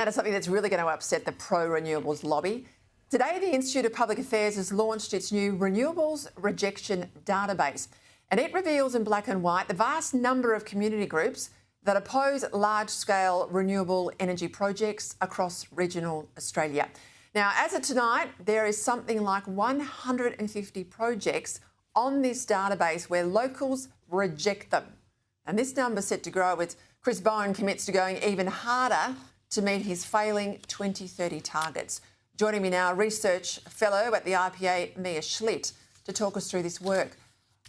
Now to something that's really going to upset the pro-renewables lobby. Today, the Institute of Public Affairs has launched its new Renewables Rejection database, and it reveals in black and white the vast number of community groups that oppose large-scale renewable energy projects across regional Australia. Now, as of tonight, there is something like 150 projects on this database where locals reject them. And this number's set to grow as Chris Bowen commits to going even harder to meet his failing 2030 targets. Joining me now, research fellow at the IPA, Mia Schlicht, to talk us through this work.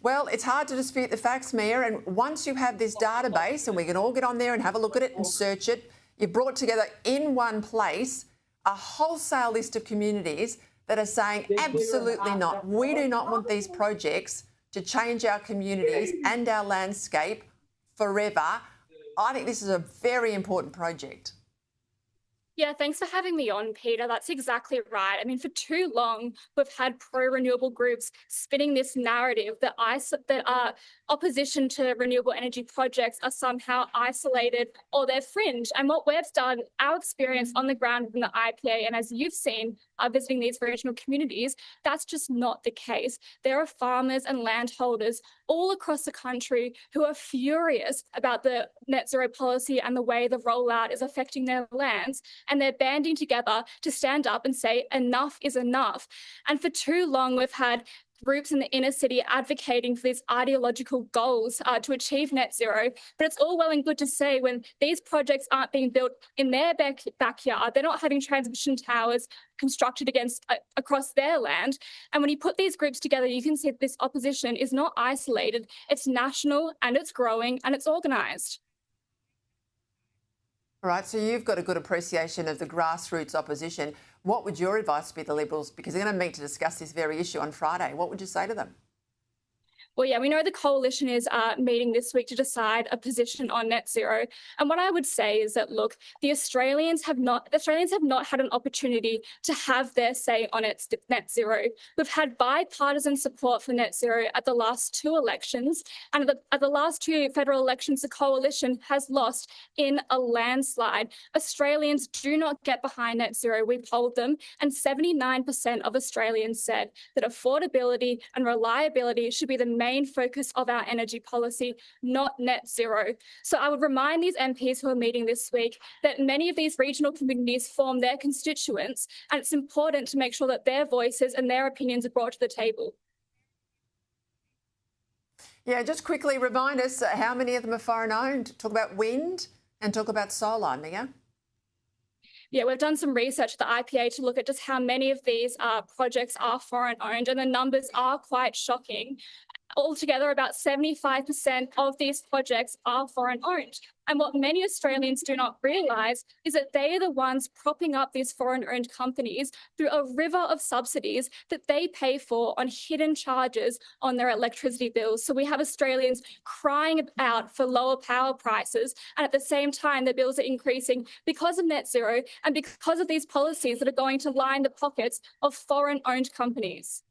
Well, it's hard to dispute the facts, Mia, and once you have this database, and we can all get on there and have a look at it and search it, you've brought together in one place a wholesale list of communities that are saying absolutely not. We do not want these projects to change our communities and our landscape forever. I think this is a very important project. Yeah, thanks for having me on, Peter. That's exactly right. I mean, for too long, we've had pro-renewable groups spinning this narrative that opposition to renewable energy projects are somehow isolated or they're fringe. And what we've done, our experience on the ground in the IPA, and as you've seen, visiting these regional communities, that's just not the case. There are farmers and landholders all across the country who are furious about the net zero policy and the way the rollout is affecting their lands. And they're banding together to stand up and say enough is enough. And for too long, we've had groups in the inner city advocating for these ideological goals to achieve net zero. But it's all well and good to say when these projects aren't being built in their backyard, they're not having transmission towers constructed across their land. And when you put these groups together, you can see that this opposition is not isolated. It's national and it's growing and it's organised. All right, so you've got a good appreciation of the grassroots opposition. What would your advice be to Liberals? Because they're going to meet to discuss this very issue on Friday. What would you say to them? Well, yeah, we know the coalition is meeting this week to decide a position on net zero. And what I would say is that, look, the Australians have not had an opportunity to have their say on its net zero. We've had bipartisan support for net zero at the last two elections. And at the last two federal elections, the coalition has lost in a landslide. Australians do not get behind net zero. We polled them, and 79% of Australians said that affordability and reliability should be the main focus of our energy policy, not net zero. So I would remind these MPs who are meeting this week that many of these regional communities form their constituents, and it's important to make sure that their voices and their opinions are brought to the table. Yeah, just quickly remind us how many of them are foreign owned. Talk about wind and talk about solar, Mia. Yeah, we've done some research at the IPA to look at just how many of these projects are foreign owned, and the numbers are quite shocking. Altogether, about 75% of these projects are foreign owned. And what many Australians do not realise is that they are the ones propping up these foreign owned companies through a river of subsidies that they pay for on hidden charges on their electricity bills. So we have Australians crying out for lower power prices, and at the same time their bills are increasing because of net zero and because of these policies that are going to line the pockets of foreign owned companies.